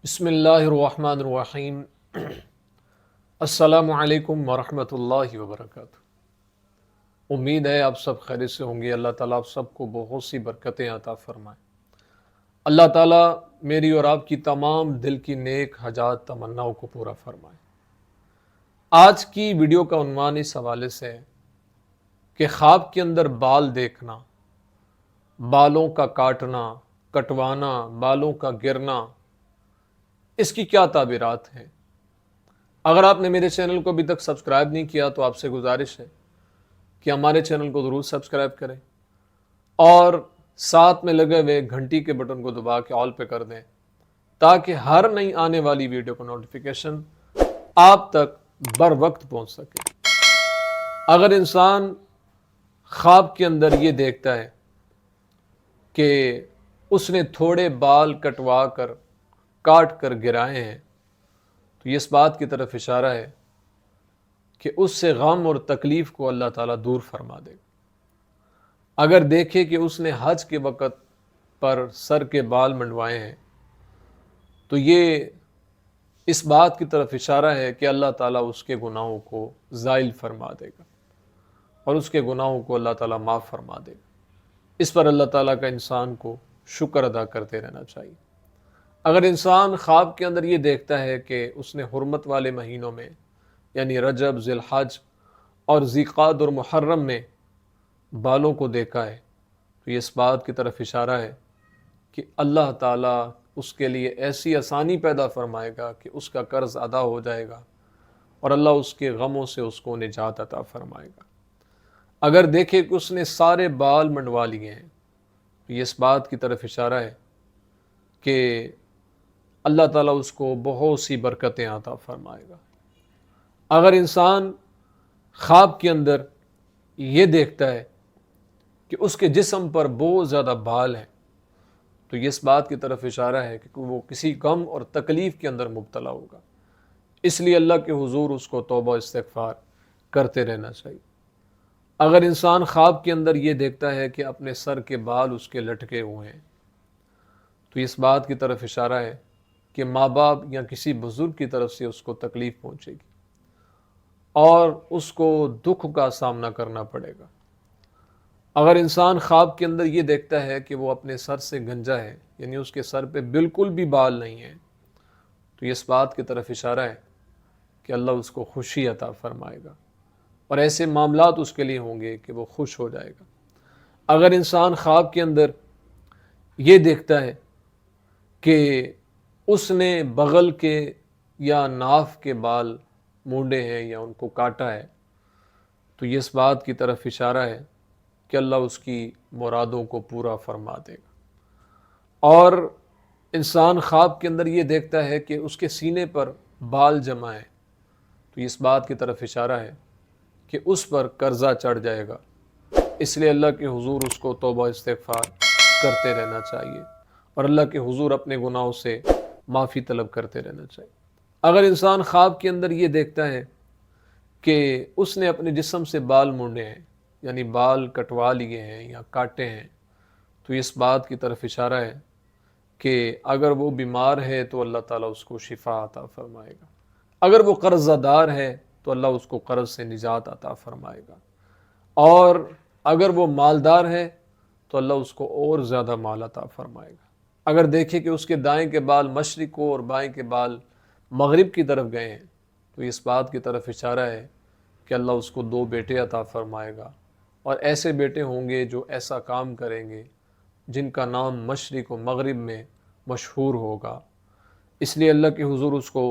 بسم اللہ الرحمن الرحیم۔ السلام علیکم ورحمۃ اللہ وبرکاتہ۔ امید ہے آپ سب خیریت سے ہوں گے۔ اللہ تعالیٰ آپ سب کو بہت سی برکتیں عطا فرمائے۔ اللہ تعالیٰ میری اور آپ کی تمام دل کی نیک حاجات تمناؤں کو پورا فرمائے۔ آج کی ویڈیو کا عنوان اس حوالے سے ہے کہ خواب کے اندر بال دیکھنا، بالوں کا کاٹنا، کٹوانا، بالوں کا گرنا، اس کی کیا تعبیرات ہیں۔ اگر آپ نے میرے چینل کو ابھی تک سبسکرائب نہیں کیا تو آپ سے گزارش ہے کہ ہمارے چینل کو ضرور سبسکرائب کریں اور ساتھ میں لگے ہوئے گھنٹی کے بٹن کو دبا کے آل پہ کر دیں تاکہ ہر نئی آنے والی ویڈیو کو نوٹیفیکیشن آپ تک بر وقت پہنچ سکے۔ اگر انسان خواب کے اندر یہ دیکھتا ہے کہ اس نے تھوڑے بال کٹوا کر کاٹ کر گرائے ہیں تو یہ اس بات کی طرف اشارہ ہے کہ اس سے غم اور تکلیف کو اللہ تعالیٰ دور فرما دے گا۔ اگر دیکھے کہ اس نے حج کے وقت پر سر کے بال منڈوائے ہیں تو یہ اس بات کی طرف اشارہ ہے کہ اللہ تعالیٰ اس کے گناہوں کو زائل فرما دے گا اور اس کے گناہوں کو اللہ تعالیٰ معاف فرما دے گا۔ اس پر اللہ تعالیٰ کا انسان کو شکر ادا کرتے رہنا چاہیے۔ اگر انسان خواب کے اندر یہ دیکھتا ہے کہ اس نے حرمت والے مہینوں میں یعنی رجب، ذی الحج اور ذی قعدہ اور محرم میں بالوں کو دیکھا ہے تو یہ اس بات کی طرف اشارہ ہے کہ اللہ تعالیٰ اس کے لیے ایسی آسانی پیدا فرمائے گا کہ اس کا قرض ادا ہو جائے گا اور اللہ اس کے غموں سے اس کو نجات عطا فرمائے گا۔ اگر دیکھے کہ اس نے سارے بال منڈوا لیے ہیں تو یہ اس بات کی طرف اشارہ ہے کہ اللہ تعالیٰ اس کو بہت سی برکتیں عطا فرمائے گا۔ اگر انسان خواب کے اندر یہ دیکھتا ہے کہ اس کے جسم پر بہت زیادہ بال ہیں تو یہ اس بات کی طرف اشارہ ہے کہ وہ کسی غم اور تکلیف کے اندر مبتلا ہوگا، اس لیے اللہ کے حضور اس کو توبہ استغفار کرتے رہنا چاہیے۔ اگر انسان خواب کے اندر یہ دیکھتا ہے کہ اپنے سر کے بال اس کے لٹکے ہوئے ہیں تو اس بات کی طرف اشارہ ہے کہ ماں باپ یا کسی بزرگ کی طرف سے اس کو تکلیف پہنچے گی اور اس کو دکھ کا سامنا کرنا پڑے گا۔ اگر انسان خواب کے اندر یہ دیکھتا ہے کہ وہ اپنے سر سے گنجا ہے یعنی اس کے سر پہ بالکل بھی بال نہیں ہیں تو یہ اس بات کی طرف اشارہ ہے کہ اللہ اس کو خوشی عطا فرمائے گا اور ایسے معاملات اس کے لیے ہوں گے کہ وہ خوش ہو جائے گا۔ اگر انسان خواب کے اندر یہ دیکھتا ہے کہ اس نے بغل کے یا ناف کے بال مونڈے ہیں یا ان کو کاٹا ہے تو یہ اس بات کی طرف اشارہ ہے کہ اللہ اس کی مرادوں کو پورا فرما دے گا۔ اور انسان خواب کے اندر یہ دیکھتا ہے کہ اس کے سینے پر بال جمع ہیں تو اس بات کی طرف اشارہ ہے کہ اس پر قرضہ چڑھ جائے گا، اس لیے اللہ کے حضور اس کو توبہ استغفار کرتے رہنا چاہیے اور اللہ کے حضور اپنے گناہوں سے معافی طلب کرتے رہنا چاہیے۔ اگر انسان خواب کے اندر یہ دیکھتا ہے کہ اس نے اپنے جسم سے بال مونڈے ہیں یعنی بال کٹوا لیے ہیں یا کاٹے ہیں تو اس بات کی طرف اشارہ ہے کہ اگر وہ بیمار ہے تو اللہ تعالیٰ اس کو شفا عطا فرمائے گا، اگر وہ قرضہ دار ہے تو اللہ اس کو قرض سے نجات عطا فرمائے گا، اور اگر وہ مالدار ہے تو اللہ اس کو اور زیادہ مال عطا فرمائے گا۔ اگر دیکھے کہ اس کے دائیں کے بال مشرق کو اور بائیں کے بال مغرب کی طرف گئے ہیں تو اس بات کی طرف اشارہ ہے کہ اللہ اس کو 2 بیٹے عطا فرمائے گا اور ایسے بیٹے ہوں گے جو ایسا کام کریں گے جن کا نام مشرق و مغرب میں مشہور ہوگا، اس لیے اللہ کے حضور اس کو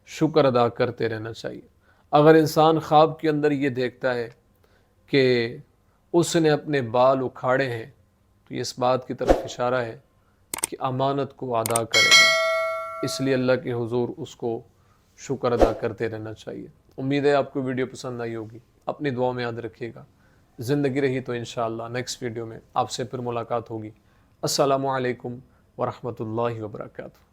شکر ادا کرتے رہنا چاہیے۔ اگر انسان خواب کے اندر یہ دیکھتا ہے کہ اس نے اپنے بال اکھاڑے ہیں تو یہ اس بات کی طرف اشارہ ہے کہ امانت کو ادا کرے گا، اس لیے اللہ کے حضور اس کو شکر ادا کرتے رہنا چاہیے۔ امید ہے آپ کو ویڈیو پسند آئی ہوگی، اپنی دعا میں یاد رکھیے گا۔ زندگی رہی تو انشاءاللہ نیکسٹ ویڈیو میں آپ سے پھر ملاقات ہوگی۔ السلام علیکم ورحمۃ اللہ وبرکاتہ۔